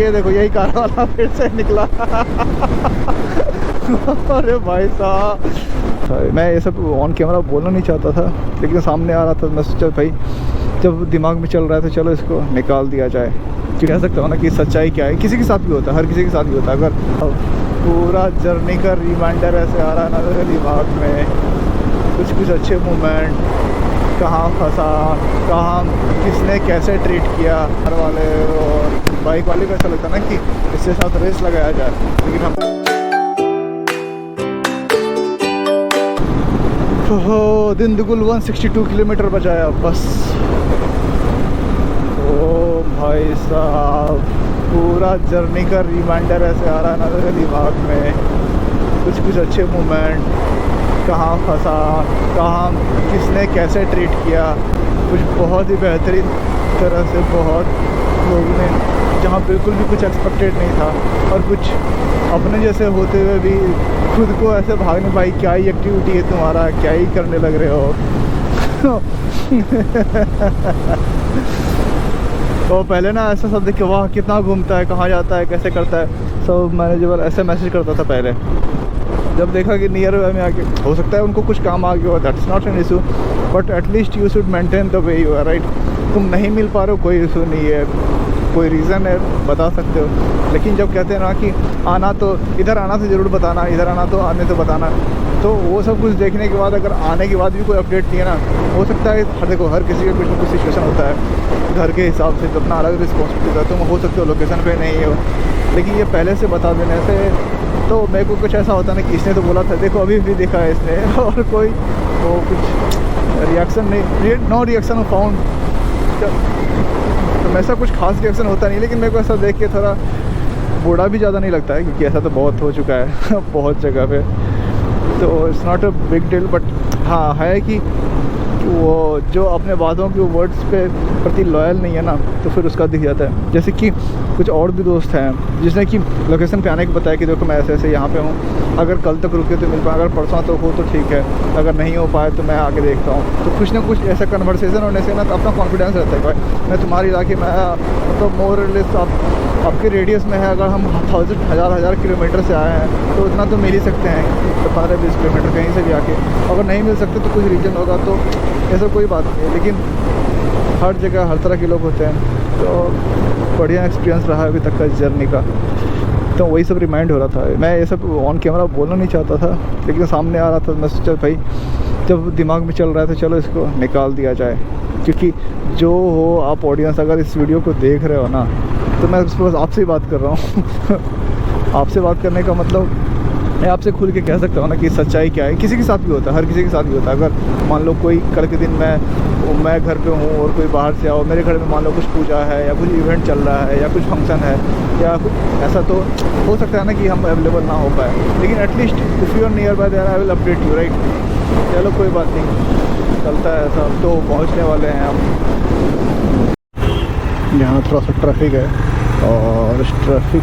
ये देखो यही कार वाला फिर से निकला। अरे भाई साहब, मैं ये सब ऑन कैमरा बोलना नहीं चाहता था, लेकिन सामने आ रहा था। मैं सोचा भाई जब दिमाग में चल रहा है तो चलो इसको निकाल दिया जाए। कि कह सकता हूँ ना कि सच्चाई क्या है, किसी के साथ भी होता है, हर किसी के साथ भी होता है। अगर पूरा जर्नी का रिमाइंडर ऐसे आ रहा है ना मेरे दिमाग में, कुछ अच्छे मोमेंट, कहाँ फंसा, कहाँ किसने कैसे ट्रीट किया घर वाले और बाइक वाले को। ऐसा लगता है ना कि इसके साथ रेस लगाया जाए, लेकिन हम तो दिन दुगुल 162 किलोमीटर बचाया बस। ओ भाई साहब, पूरा जर्नी का रिमाइंडर ऐसे आ रहा है ना मेरे दिमाग में, कुछ अच्छे मोमेंट, कहाँ फंसा, कहाँ किसने कैसे ट्रीट किया। कुछ बहुत ही बेहतरीन तरह से, बहुत लोगों ने, जहाँ बिल्कुल भी कुछ एक्सपेक्टेड नहीं था, और कुछ अपने जैसे होते हुए भी खुद को ऐसे भागने, भाई क्या ही एक्टिविटी है तुम्हारा, क्या ही करने लग रहे हो। तो पहले ना ऐसा सब देख के वाह कितना घूमता है, कहाँ जाता है, कैसे करता है, सब मैंने जब ऐसे मैसेज करता था पहले। जब देखा कि नियर वे में आके हो सकता है उनको कुछ काम आ गया हो, that's not an issue, but at least you should maintain the way you are, right. तुम नहीं मिल पा रहे हो, कोई इशू नहीं है, कोई रीज़न है बता सकते हो। लेकिन जब कहते हैं ना कि आना तो इधर आना तो ज़रूर बताना, इधर आना तो आने तो बताना, तो वो सब कुछ देखने के बाद अगर आने के बाद भी कोई अपडेट नहीं है ना, हो सकता है देखो हर किसी का कुछ ना कुछ सिचुएशन होता है घर के हिसाब से, तो अपना अलग रिस्पॉन्सिबिलिटी है। तुम हो सकते हो लोकेशन पे नहीं हो, लेकिन ये पहले से बता देने से तो मेरे को कुछ ऐसा होता ना कि इसने तो बोला था, देखो अभी भी देखा है इसने, और कोई वो कुछ रिएक्शन नहीं, नो रिएक्शन फाउंड। तो ऐसा कुछ खास रिएक्शन होता नहीं, लेकिन मेरे को ऐसा देख के थोड़ा बुरा भी ज़्यादा नहीं लगता है, क्योंकि ऐसा तो बहुत हो चुका है बहुत जगह पे। तो it's not a big deal, but हाँ है कि वो जो अपने बातों के वर्ड्स पे प्रति लॉयल नहीं है ना, तो फिर उसका दिख जाता है। जैसे कि कुछ और भी दोस्त हैं जिसने कि लोकेशन पे आने को बताया कि देखो मैं ऐसे ऐसे यहाँ पे हूँ, अगर कल तक रुके तो मिल पाए, अगर परसों तो हो तो ठीक है, अगर नहीं हो पाए तो मैं आगे देखता हूँ। तो कुछ ना कुछ ऐसा कन्वर्सेशन होने से ना तो अपना कॉन्फिडेंस रहता है भाई मैं तुम्हारे इलाके में आया, तो मोर लेस आपके रेडियस में है। अगर हम हज़ार किलोमीटर से आए हैं तो उतना तो मिल ही सकते हैं, तो 15-20 किलोमीटर कहीं से भी आके। अगर नहीं मिल सकते तो कुछ रीज़न होगा, तो ऐसा कोई बात नहीं है। लेकिन हर जगह हर तरह के लोग होते हैं, तो बढ़िया एक्सपीरियंस रहा अभी तक का जर्नी का। तो वही सब रिमाइंड हो रहा था। मैं ये सब ऑन कैमरा बोलना नहीं चाहता था, लेकिन सामने आ रहा था। मैं सोचा भाई जब दिमाग में चल रहा है तो चलो इसको निकाल दिया जाए। क्योंकि जो हो आप ऑडियंस अगर इस वीडियो को देख रहे हो ना, तो मैं बस आपसे ही बात कर रहा हूँ। आपसे बात करने का मतलब मैं आपसे खुल के कह सकता हूँ ना कि सच्चाई क्या है। किसी के साथ भी होता है, हर किसी के साथ भी होता है। अगर मान लो कोई कल के दिन मैं घर पे हूँ और कोई बाहर से आओ, मेरे घर में मान लो कुछ पूजा है या कुछ इवेंट चल रहा है या कुछ फंक्शन है या कुछ ऐसा, तो हो सकता है ना कि हम अवेलेबल ना हो पाए, लेकिन at least if you are nearby there I will update you, right. चलो कोई बात नहीं, चलता है ऐसा। तो पहुँचने वाले हैं हम, यहाँ थोड़ा सा ट्रैफिक है, और इस ट्रैफिक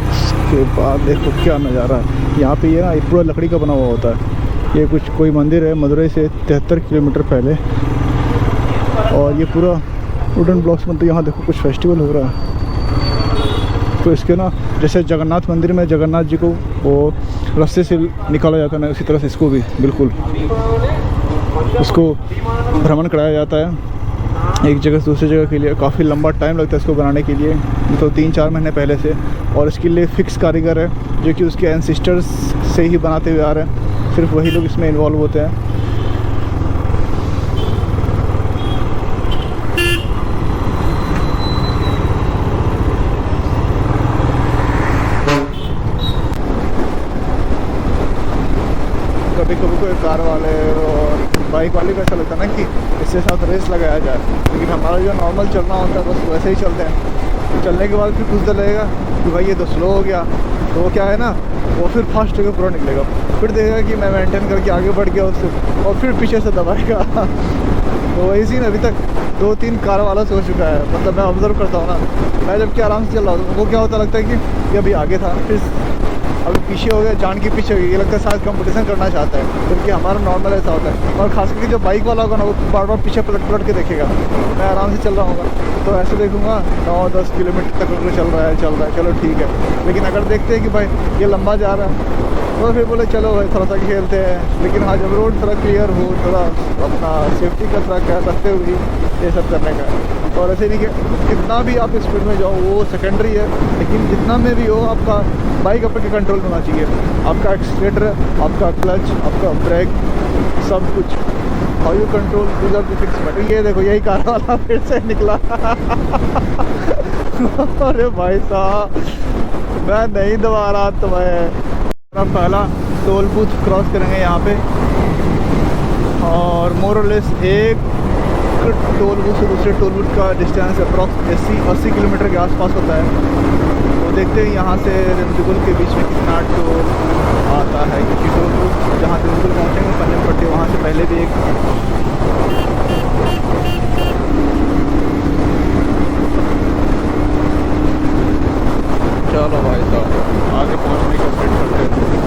के बाद देखो क्या नज़ारा है। यहाँ पे ये ना पूरा लकड़ी का बना हुआ होता है। ये कुछ कोई मंदिर है मदुरई से 73 किलोमीटर पहले, और ये पूरा वुडन ब्लॉक्स बनते। यहाँ देखो कुछ फेस्टिवल हो रहा है, तो इसके ना जैसे जगन्नाथ मंदिर में जगन्नाथ जी को वो रस्से से निकाला जाता है ना, उसी तरह से इसको भी बिल्कुल इसको भ्रमण कराया जाता है एक जगह से दूसरी जगह के लिए। काफ़ी लंबा टाइम लगता है इसको बनाने के लिए, तो 3-4 महीने पहले से। और इसके लिए फ़िक्स कारीगर है जो कि उसके एंसिस्टर्स से ही बनाते हुए आ रहे हैं, सिर्फ वही लोग इसमें इन्वॉल्व होते हैं। कभी कभी कोई कार वाले और बाइक वाले को ऐसा लगता है ना कि इसके साथ रेस लगाया जाए, लेकिन हमारा जो नॉर्मल चलना होता है बस वैसे ही चलते हैं। तो चलने के बाद फिर कुछ देर लगेगा कि भाई ये तो स्लो हो गया, तो वो क्या है ना, वो फिर फास्ट होकर पूरा निकलेगा, फिर देखेगा कि मैं मेंटेन करके आगे बढ़ गया उससे, और फिर पीछे से दबाएगा। तो वही सीन अभी तक 2-3 कार वाला से हो चुका है। मतलब मैं ऑब्जर्व करता हूँ ना, मैं जबकि आराम से चल रहा हूँ, वो क्या होता लगता है कि ये अभी आगे था, फिर अभी पीछे हो गया, जान के पीछे हो गया, ये लगता है शायद कंपटीशन करना चाहता है, जबकि हमारा नॉर्मल ऐसा होता है। और खास करके जो बाइक वाला होगा ना, वो बार बार पीछे पलट के देखेगा। मैं आराम से चल रहा होगा तो ऐसे देखूंगा 9-10 किलोमीटर तक अगर चल रहा है चलो ठीक है। लेकिन अगर देखते हैं कि भाई ये लंबा जा रहा है तो फिर बोले चलो भाई थोड़ा सा खेलते हैं। लेकिन हाँ, जब रोड थोड़ा क्लियर हो, थोड़ा अपना सेफ्टी का थोड़ा ख्याल रखते हुए ये सब करने का है। और ऐसे नहीं कि कितना भी आप स्पीड में जाओ वो सेकेंडरी है, लेकिन जितना में भी हो आपका बाइक आपके कंट्रोल में होना चाहिए। आपका एक्सीलेटर, आपका क्लच, आपका ब्रेक, सब कुछ how you control these are the things matter. ये देखो यही कार वाला फिर से निकला। अरे भाई साहब, मैं नहीं दबा रहा तुम्हें। अब पहला टोल बूथ क्रॉस करेंगे यहाँ पे, और मोर और लेस एक टोल बूथ से दूसरे टोल बूथ का डिस्टेंस अप्रॉक्स 80 किलोमीटर के आसपास होता है। तो देखते हैं यहाँ से रिमजिकुल के बीच में कितना टोल आता है, क्योंकि टोल बूथ जहाँ रिमजिकुल पहुँचेंगे पंजमपट्टी, वहाँ से पहले भी एक चलो भाई साहब आगे पहुँचने का वेट करते हैं।